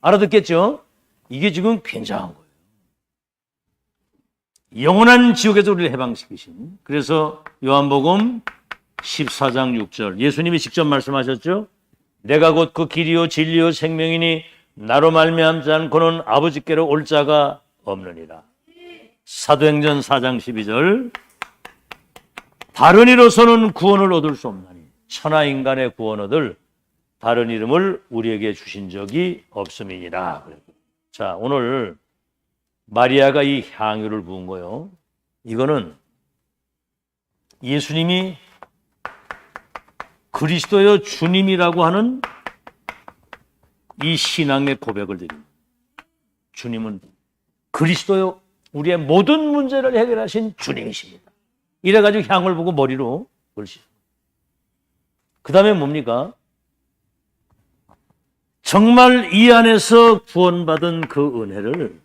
알아듣겠죠? 이게 지금 굉장한 거예요. 영원한 지옥에서 우리를 해방시키신. 그래서 요한복음 14장 6절 예수님이 직접 말씀하셨죠. 내가 곧 그 길이요 진리요 생명이니 나로 말미암지 않고는 아버지께로 올 자가 없느니라. 사도행전 4장 12절 다른 이로서는 구원을 얻을 수 없나니 천하 인간의 구원 얻을 다른 이름을 우리에게 주신 적이 없음이니라. 자, 오늘 마리아가 이 향유를 부은 거요. 이거는 예수님이 그리스도여 주님이라고 하는 이 신앙의 고백을 드립니다. 주님은 그리스도여 우리의 모든 문제를 해결하신 주님이십니다. 이래가지고 향을 보고 머리로 걸으시죠. 그 다음에 뭡니까? 정말 이 안에서 구원받은 그 은혜를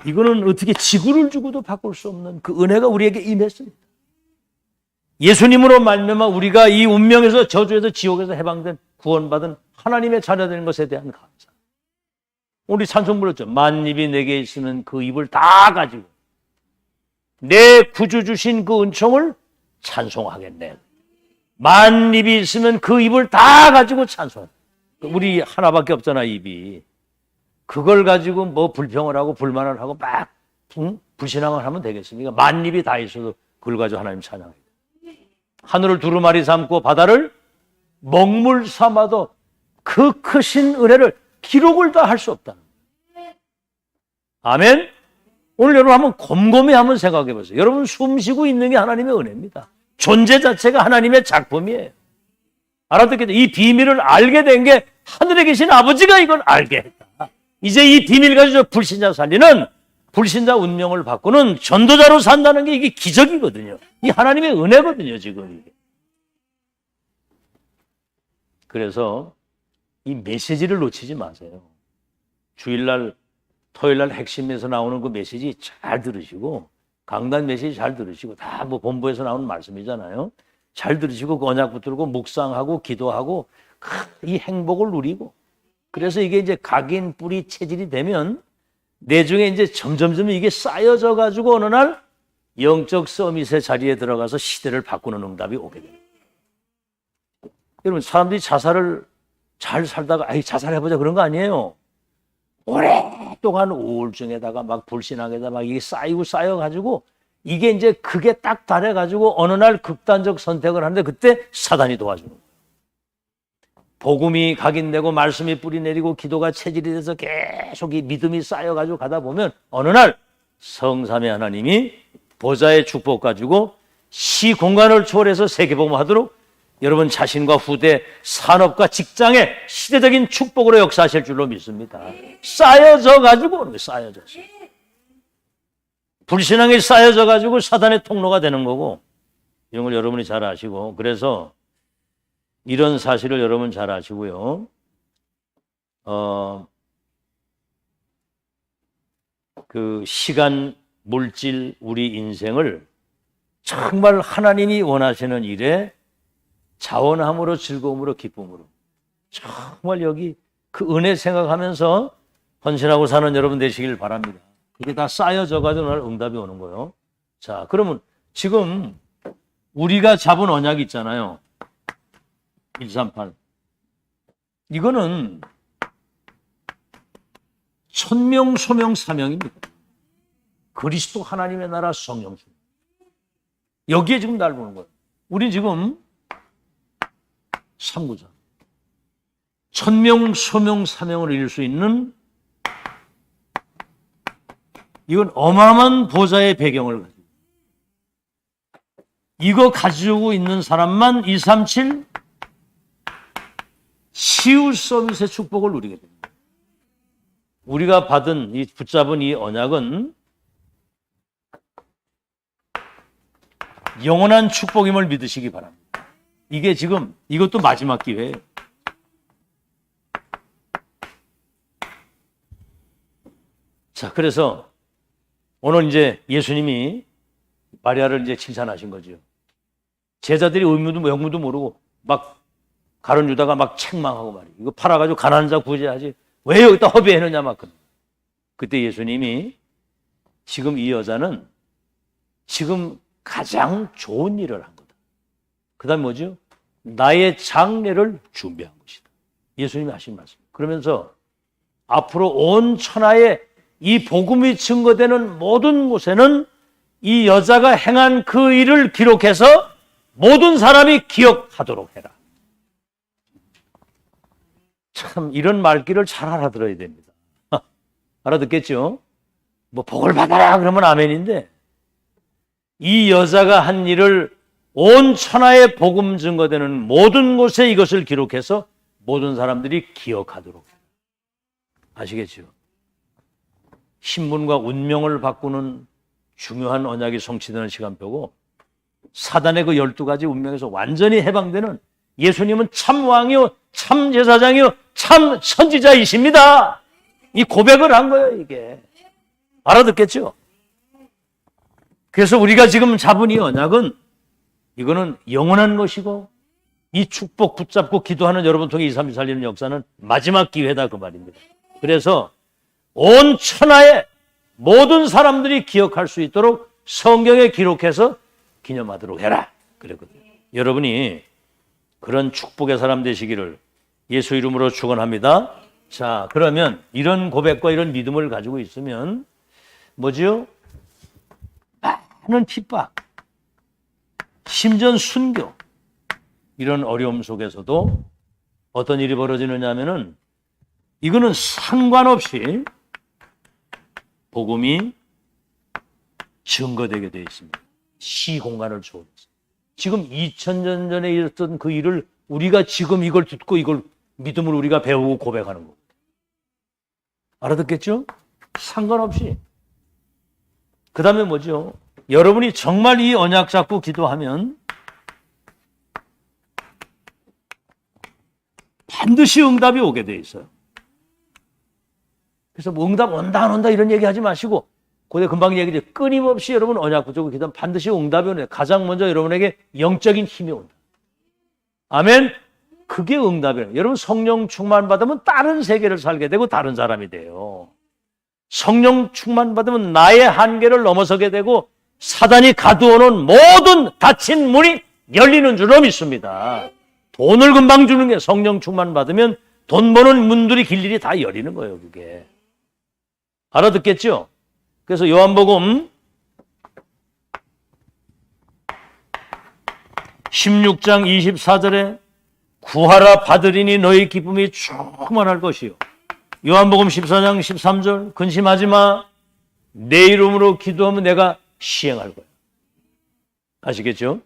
이거는 어떻게 지구를 주고도 바꿀 수 없는 그 은혜가 우리에게 임했습니다. 예수님으로 말미암아 우리가 이 운명에서 저주에서 지옥에서 해방된 구원받은 하나님의 자녀되는 것에 대한 감사. 우리 찬송 불렀죠. 만입이 내게 있으면 그 입을 다 가지고 내 구주 주신 그 은총을 찬송하겠네. 만입이 있으면 그 입을 다 가지고 찬송하겠네. 우리 하나밖에 없잖아, 입이. 그걸 가지고 뭐 불평을 하고 불만을 하고 막 불신앙을 하면 되겠습니까? 만입이 다 있어도 그걸 가지고 하나님 찬양해요. 하늘을 두루마리 삼고 바다를 먹물 삼아도 그 크신 은혜를 기록을 다 할 수 없다는 거예요. 아멘? 오늘 여러분 한번 곰곰이 한번 생각해 보세요. 여러분 숨 쉬고 있는 게 하나님의 은혜입니다. 존재 자체가 하나님의 작품이에요. 알아듣겠죠? 이 비밀을 알게 된 게 하늘에 계신 아버지가 이걸 알게 했다. 이제 이 비밀 가지고 불신자 살리는 불신자 운명을 바꾸는 전도자로 산다는 게 이게 기적이거든요. 이 하나님의 은혜거든요, 지금 이게. 그래서 이 메시지를 놓치지 마세요. 주일날, 토요일날 핵심에서 나오는 그 메시지 잘 들으시고, 강단 메시지 잘 들으시고, 다 뭐 본부에서 나오는 말씀이잖아요. 잘 들으시고, 그 언약 붙들고, 묵상하고, 기도하고, 이 행복을 누리고, 그래서 이게 이제 각인, 뿌리, 체질이 되면, 내중에 이제 점점점 이게 쌓여져 가지고 어느 날 영적 서밋의 자리에 들어가서 시대를 바꾸는 응답이 오게 됩니다. 여러분, 사람들이 자살을 잘 살다가 자살해보자 그런 거 아니에요. 오랫동안 우울증에다가 막 불신앙에다가 막 이게 쌓이고 쌓여가지고 이게 이제 그게 딱 달해가지고 어느 날 극단적 선택을 하는데 그때 사단이 도와주는 거예요. 복음이 각인되고 말씀이 뿌리 내리고 기도가 체질이 돼서 계속 이 믿음이 쌓여가지고 가다 보면 어느 날 성삼의 하나님이 보좌의 축복 가지고 시 공간을 초월해서 세계복음하도록 여러분 자신과 후대, 산업과 직장에 시대적인 축복으로 역사하실 줄로 믿습니다. 쌓여져 가지고 오는 거예요. 쌓여져서. 불신앙이 쌓여져 가지고 사단의 통로가 되는 거고 이런 걸 여러분이 잘 아시고 그래서 이런 사실을 여러분 잘 아시고요. 그 시간, 물질, 우리 인생을 정말 하나님이 원하시는 일에 자원함으로 즐거움으로 기쁨으로 정말 여기 그 은혜 생각하면서 헌신하고 사는 여러분 되시길 바랍니다. 그게 다 쌓여져 가지고 오늘 응답이 오는 거예요. 자, 그러면 지금 우리가 잡은 언약이 있잖아요. 138. 이거는 천명, 소명, 사명입니다. 그리스도 하나님의 나라 성령. 여기에 지금 날 보는 거예요. 우리 지금 3구절. 천명, 소명, 사명을 이룰 수 있는 이건 어마어마한 보좌의 배경을 가지고 이거 가지고 있는 사람만 237 치유 서밋의 축복을 누리게 됩니다. 우리가 받은 이 붙잡은 이 언약은 영원한 축복임을 믿으시기 바랍니다. 이게 지금 이것도 마지막 기회예요. 자, 그래서 오늘 이제 예수님이 마리아를 이제 칭찬하신 거죠. 제자들이 의무도 영무도 모르고 막 가룟 유다가 막 책망하고 말이에요. 이거 팔아가지고 가난한 자 구제하지. 왜 여기다 허비해느냐 막. 그때 예수님이 지금 이 여자는 지금 가장 좋은 일을 한 거다. 그 다음에 뭐죠? 나의 장례를 준비한 것이다. 예수님이 하신 말씀. 그러면서 앞으로 온 천하에 이 복음이 증거되는 모든 곳에는 이 여자가 행한 그 일을 기록해서 모든 사람이 기억하도록 해라. 참 이런 말귀를 잘 알아들어야 됩니다. 알아듣겠죠? 뭐 복을 받아라 그러면 아멘인데 이 여자가 한 일을 온 천하에 복음 증거되는 모든 곳에 이것을 기록해서 모든 사람들이 기억하도록 해라. 아시겠죠? 신분과 운명을 바꾸는 중요한 언약이 성취되는 시간표고 사단의 그 12가지 운명에서 완전히 해방되는 예수님은 참 왕이요 참 제사장이요 참 선지자이십니다. 이 고백을 한 거예요. 이게 알아듣겠죠? 그래서 우리가 지금 잡은 이 언약은 이거는 영원한 것이고 이 축복 붙잡고 기도하는 여러분 통해 2, 3, 2 살리는 역사는 마지막 기회다 그 말입니다. 그래서 온 천하에 모든 사람들이 기억할 수 있도록 성경에 기록해서 기념하도록 해라 그랬거든요. 여러분이 그런 축복의 사람 되시기를 예수 이름으로 축원합니다. 자, 그러면 이런 고백과 이런 믿음을 가지고 있으면 뭐지요? 많은 핍박, 심지어 순교 이런 어려움 속에서도 어떤 일이 벌어지느냐 하면은 이거는 상관없이 복음이 증거되게 되어 있습니다. 시공간을 초월해서. 지금 2000년 전에 있었던 그 일을 우리가 지금 이걸 듣고 이걸 믿음을 우리가 배우고 고백하는 겁니다. 알아듣겠죠? 상관없이. 그 다음에 뭐죠? 여러분이 정말 이 언약 잡고 기도하면 반드시 응답이 오게 돼 있어요. 그래서 뭐 응답 온다 안 온다 이런 얘기 하지 마시고 그때 금방 얘기했죠. 끊임없이 여러분 언약 붙잡고 기도하면 반드시 응답이 오네. 가장 먼저 여러분에게 영적인 힘이 온다. 아멘. 그게 응답이에요. 여러분 성령 충만 받으면 다른 세계를 살게 되고 다른 사람이 돼요. 성령 충만 받으면 나의 한계를 넘어서게 되고 사단이 가두어놓은 모든 닫힌 문이 열리는 줄로 믿습니다. 돈을 금방 주는 게 성령 충만 받으면 돈 버는 문들이 길들이 다 열리는 거예요. 그게. 알아듣겠죠? 그래서 요한복음 16장 24절에 구하라 받으리니 너희 기쁨이 충만할 것이요. 요한복음 14장 13절 근심하지 마. 내 이름으로 기도하면 내가 시행할 거야. 아시겠죠?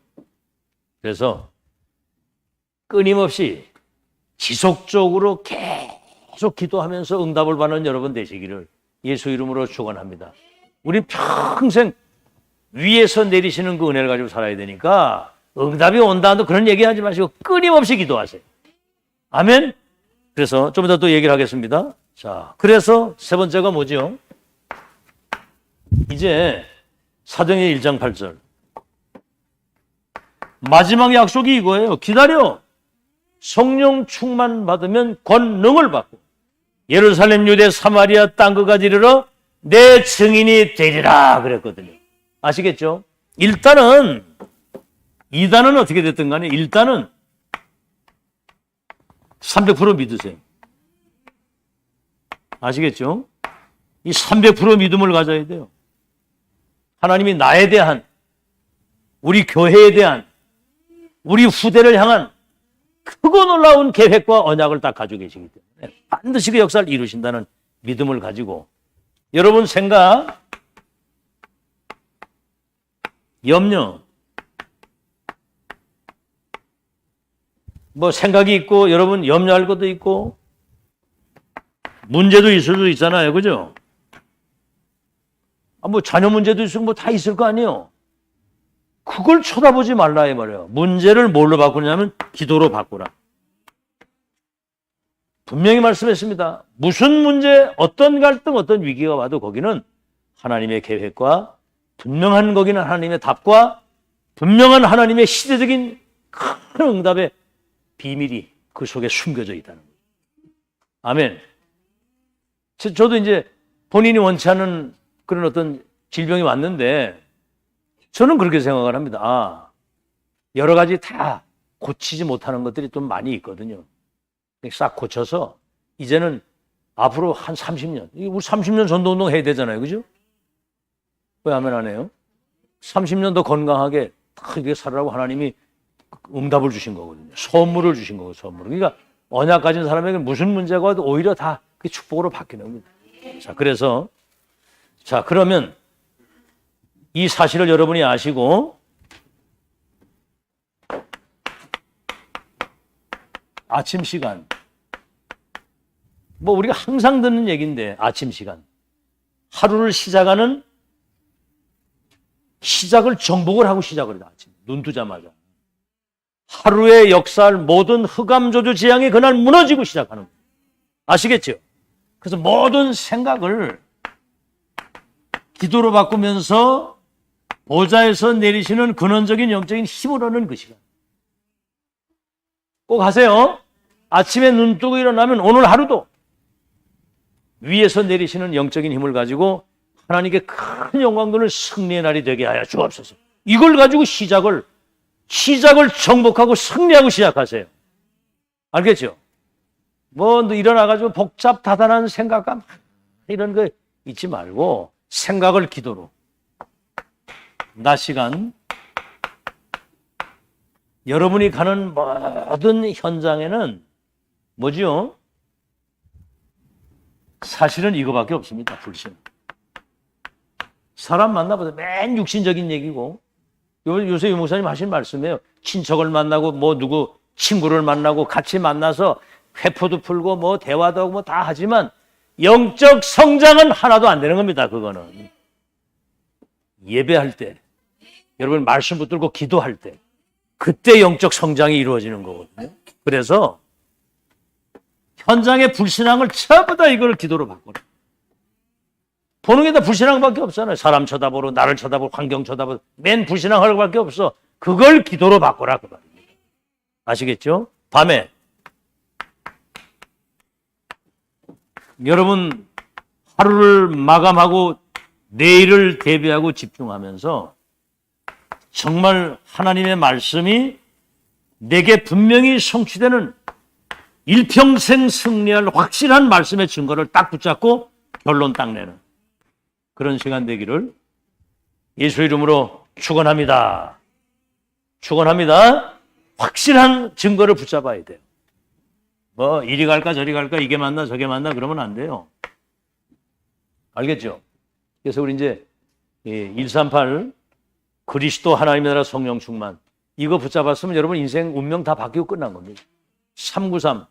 그래서 끊임없이 지속적으로 계속 기도하면서 응답을 받는 여러분 되시기를 예수 이름으로 축원합니다. 우리 평생 위에서 내리시는 그 은혜를 가지고 살아야 되니까 응답이 온다도 그런 얘기하지 마시고 끊임없이 기도하세요. 아멘. 그래서 좀 이따 또 얘기를 하겠습니다. 자, 그래서 세 번째가 뭐죠? 이제 사도행전 1장 8절 마지막 약속이 이거예요. 기다려. 성령 충만 받으면 권능을 받고 예루살렘, 유대, 사마리아 땅 끝까지 이르러 내 증인이 되리라 그랬거든요. 아시겠죠? 일단은 2단은 어떻게 됐든 간에 일단은 300% 믿으세요. 아시겠죠? 이 300% 믿음을 가져야 돼요. 하나님이 나에 대한, 우리 교회에 대한, 우리 후대를 향한 크고 놀라운 계획과 언약을 딱 가지고 계시기 때문에 반드시 그 역사를 이루신다는 믿음을 가지고 여러분 생각, 염려, 뭐 생각이 있고 여러분 염려할 것도 있고 문제도 있을 수도 있잖아요. 그죠? 뭐 자녀 문제도 있으면 뭐 다 있을 거 아니에요. 그걸 쳐다보지 말라 이 말이에요. 문제를 뭘로 바꾸냐면 기도로 바꾸라. 분명히 말씀했습니다. 무슨 문제, 어떤 갈등, 어떤 위기가 와도 거기는 하나님의 계획과 분명한 거기는 하나님의 답과 분명한 하나님의 시대적인 큰 응답의 비밀이 그 속에 숨겨져 있다는 거예요. 아멘. 저도 이제 본인이 원치 않는 그런 어떤 질병이 왔는데 저는 그렇게 생각을 합니다. 아, 여러 가지 다 고치지 못하는 것들이 좀 많이 있거든요. 싹 고쳐서 이제는 앞으로 한 30년, 우리 30년 전도운동 해야 되잖아요. 그죠? 왜 아멘 안 해요? 30년 더 건강하게 딱 이렇게 살아라고 하나님이 응답을 주신 거거든요. 선물을 주신 거고, 선물. 그러니까 언약 가진 사람에게 무슨 문제가 와도 오히려 다 그 축복으로 바뀌는 겁니다. 자, 그래서 자, 그러면 이 사실을 여러분이 아시고 아침 시간, 뭐 우리가 항상 듣는 얘기인데 아침 시간, 하루를 시작하는 시작을 정복을 하고 시작을 해요. 아침 눈 뜨자마자 하루에 역사할 모든 흑암조주 재앙이 그날 무너지고 시작하는 거예요. 아시겠죠? 그래서 모든 생각을 기도로 바꾸면서 보좌에서 내리시는 근원적인 영적인 힘을 얻는 그 시간. 꼭 하세요. 아침에 눈 뜨고 일어나면 오늘 하루도 위에서 내리시는 영적인 힘을 가지고 하나님께 큰 영광들을 승리의 날이 되게 하여 주옵소서. 이걸 가지고 시작을 정복하고 승리하고 시작하세요. 알겠죠? 뭐 일어나가지고 복잡다단한 생각감 이런 거 잊지 말고 생각을 기도로 낮 시간 여러분이 가는 모든 현장에는 뭐지요? 사실은 이거밖에 없습니다. 불신. 사람 만나보자 맨 육신적인 얘기고 요새 유 목사님 하신 말씀이에요. 친척을 만나고 뭐 누구 친구를 만나고 같이 만나서 회포도 풀고 뭐 대화도 하고 뭐 다 하지만 영적 성장은 하나도 안 되는 겁니다. 그거는 예배할 때 여러분 말씀 붙들고 기도할 때 그때 영적 성장이 이루어지는 거거든요. 그래서 현장의 불신앙을 전부 다 이걸 기도로 바꿔라. 보는 게 다 불신앙밖에 없잖아요. 사람 쳐다보고 나를 쳐다보고 환경 쳐다보고 맨 불신앙할 것밖에 없어. 그걸 기도로 바꿔라 그 말입니다. 아시겠죠? 밤에 여러분 하루를 마감하고 내일을 대비하고 집중하면서 정말 하나님의 말씀이 내게 분명히 성취되는 일평생 승리할 확실한 말씀의 증거를 딱 붙잡고 결론 딱 내는 그런 시간 되기를 예수 이름으로 축원합니다. 축원합니다. 확실한 증거를 붙잡아야 돼요. 뭐 이리 갈까 저리 갈까 이게 맞나 저게 맞나 그러면 안 돼요. 알겠죠? 그래서 우리 이제 138 그리스도 하나님의 나라 성령 충만 이거 붙잡았으면 여러분 인생 운명 다 바뀌고 끝난 겁니다. 393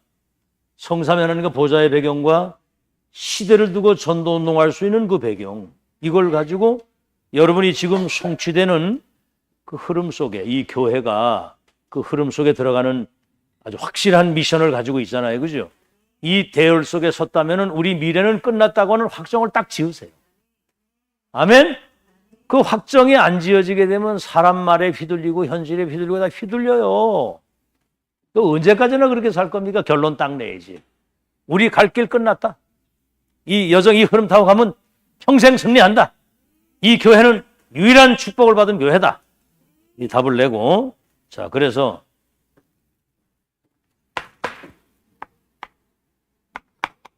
성삼위 하나님과 보좌의 배경과 시대를 두고 전도 운동할 수 있는 그 배경 이걸 가지고 여러분이 지금 성취되는 그 흐름 속에 이 교회가 그 흐름 속에 들어가는 아주 확실한 미션을 가지고 있잖아요. 그죠? 이 대열 속에 섰다면 우리 미래는 끝났다고 하는 확정을 딱 지으세요. 아멘? 그 확정이 안 지어지게 되면 사람 말에 휘둘리고 현실에 휘둘리고 다 휘둘려요. 또 언제까지나 그렇게 살 겁니까? 결론 딱 내야지. 우리 갈 길 끝났다. 이 여정 이 흐름 타고 가면 평생 승리한다. 이 교회는 유일한 축복을 받은 교회다. 이 답을 내고 자 그래서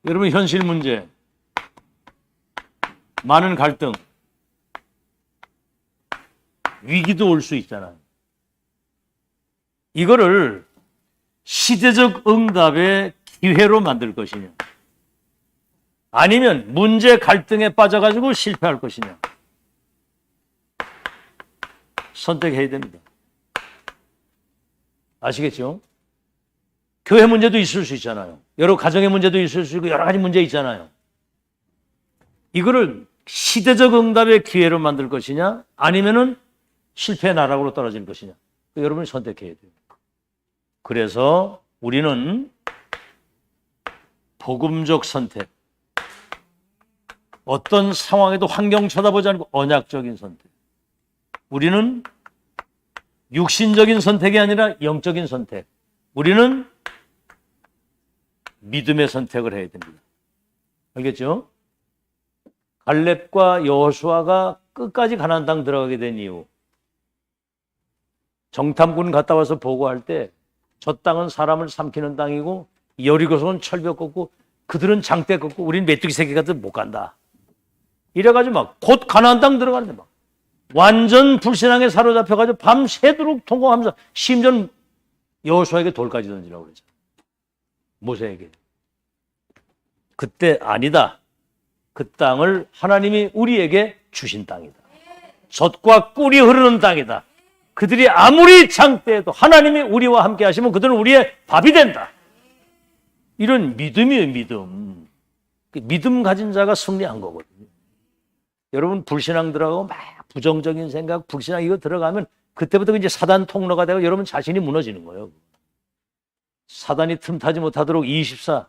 여러분 현실 문제 많은 갈등 위기도 올 수 있잖아요. 이거를 시대적 응답의 기회로 만들 것이냐 아니면 문제 갈등에 빠져가지고 실패할 것이냐 선택해야 됩니다. 아시겠죠? 교회 문제도 있을 수 있잖아요. 여러 가정의 문제도 있을 수 있고 여러 가지 문제 있잖아요. 이거를 시대적 응답의 기회로 만들 것이냐 아니면은 실패의 나락으로 떨어질 것이냐 여러분이 선택해야 돼요. 그래서 우리는 복음적 선택. 어떤 상황에도 환경 쳐다보지 않고 언약적인 선택. 우리는 육신적인 선택이 아니라 영적인 선택. 우리는 믿음의 선택을 해야 됩니다. 알겠죠? 갈렙과 여호수아가 끝까지 가나안 땅 들어가게 된 이유. 정탐꾼 갔다 와서 보고할 때 저 땅은 사람을 삼키는 땅이고 여리고성은 철벽 걷고 그들은 장대 걷고 우린 메뚜기 새끼 같은 못 간다. 이래가지고 막 곧 가나안 땅 들어가는데 막 완전 불신앙에 사로잡혀가지고 밤새도록 통곡하면서 심지어는 여호수아에게 돌까지 던지라고 그러죠. 모세에게. 그때 아니다. 그 땅을 하나님이 우리에게 주신 땅이다. 젖과 꿀이 흐르는 땅이다. 그들이 아무리 장대해도 하나님이 우리와 함께 하시면 그들은 우리의 밥이 된다. 이런 믿음이에요, 믿음. 믿음 가진 자가 승리한 거거든요. 여러분 불신앙 들어가고 막 부정적인 생각, 불신앙 이거 들어가면 그때부터 이제 사단 통로가 되고 여러분 자신이 무너지는 거예요. 사단이 틈타지 못하도록 24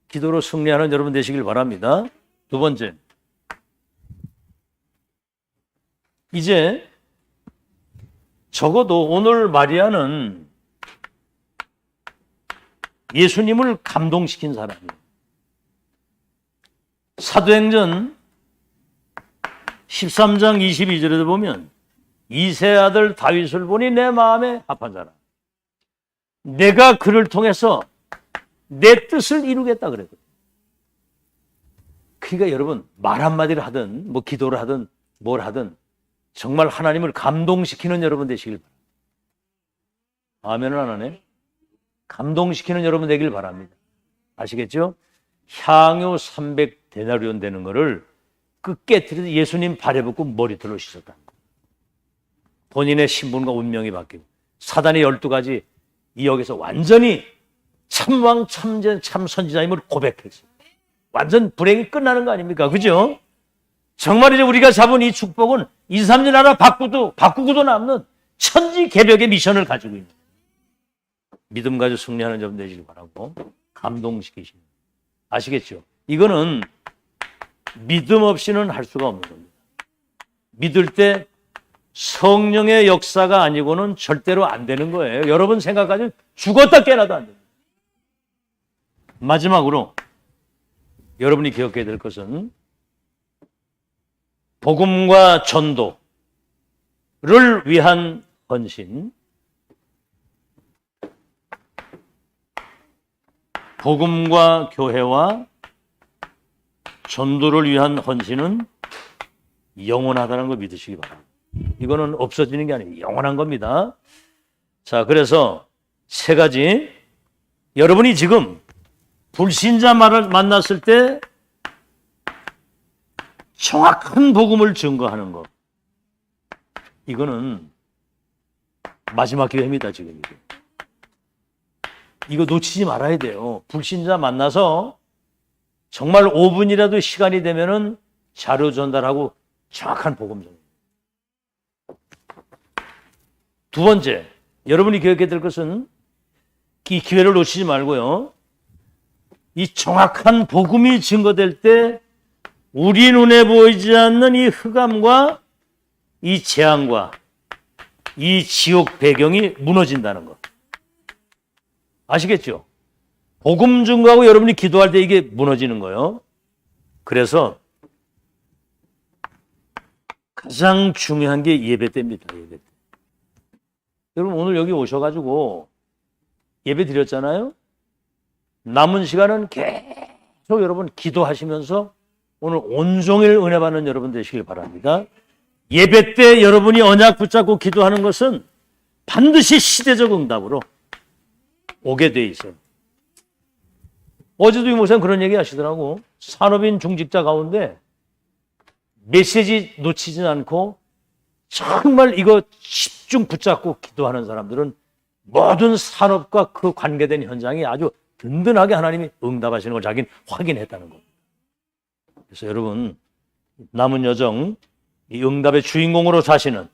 기도로 승리하는 여러분 되시길 바랍니다. 두 번째, 이제 적어도 오늘 마리아는 예수님을 감동시킨 사람이에요. 사도행전 13장 22절에도 보면 이세 아들 다윗을 보니 내 마음에 합한 사람. 내가 그를 통해서 내 뜻을 이루겠다 그랬거든요. 그러니까 여러분 말 한마디를 하든 뭐 기도를 하든 뭘 하든 정말 하나님을 감동시키는 여러분 되시길 바랍니다. 아멘을 안 하네? 감동시키는 여러분 되길 바랍니다. 아시겠죠? 향유 300데나리온 되는 거를 그 깨트려서 예수님 발에 붓고 머리털로 씻었다. 본인의 신분과 운명이 바뀌고 사단의 12가지 이 역에서 완전히 참왕 참전 참 선지자임을 고백했어요. 완전 불행이 끝나는 거 아닙니까? 그죠? 정말 이제 우리가 잡은 이 축복은 2, 3년 하나 바꾸고도 남는 천지 개벽의 미션을 가지고 있는 믿음 가지고 승리하는 점 되시길 바라고 감동시키시는 아시겠죠? 이거는 믿음 없이는 할 수가 없는 겁니다. 믿을 때 성령의 역사가 아니고는 절대로 안 되는 거예요. 여러분 생각까지 죽었다 깨어나도 안 됩니다. 마지막으로 여러분이 기억해야 될 것은 복음과 전도를 위한 헌신, 복음과 교회와 전도를 위한 헌신은 영원하다는 걸 믿으시기 바랍니다. 이거는 없어지는 게 아니에요. 영원한 겁니다. 자, 그래서 세 가지. 여러분이 지금 불신자 말을 만났을 때 정확한 복음을 증거하는 것. 이거는 마지막 기회입니다, 지금. 이거 놓치지 말아야 돼요. 불신자 만나서 정말 5분이라도 시간이 되면은 자료 전달하고 정확한 복음 전달. 두 번째, 여러분이 기억해야 될 것은 이 기회를 놓치지 말고요. 이 정확한 복음이 증거될 때 우리 눈에 보이지 않는 이 흑암과 이 재앙과 이 지옥 배경이 무너진다는 것. 아시겠죠? 복음 증거하고 여러분이 기도할 때 이게 무너지는 거예요. 그래서 가장 중요한 게 예배 때입니다. 예배 때. 여러분 오늘 여기 오셔가지고 예배 드렸잖아요. 남은 시간은 계속 여러분 기도하시면서 오늘 온종일 은혜 받는 여러분 되시길 바랍니다. 예배 때 여러분이 언약 붙잡고 기도하는 것은 반드시 시대적 응답으로 오게 돼 있어요. 어제도 이 목사님 그런 얘기 하시더라고. 산업인 중직자 가운데 메시지 놓치지 않고 정말 이거 집중 붙잡고 기도하는 사람들은 모든 산업과 그 관계된 현장이 아주 든든하게 하나님이 응답하시는 걸 자기는 확인했다는 겁니다. 그래서 여러분 남은 여정 이 응답의 주인공으로 사시는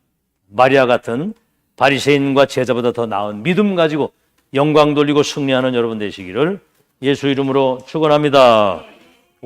마리아 같은 바리새인과 제자보다 더 나은 믿음 가지고 영광 돌리고 승리하는 여러분 되시기를 예수 이름으로 축원합니다.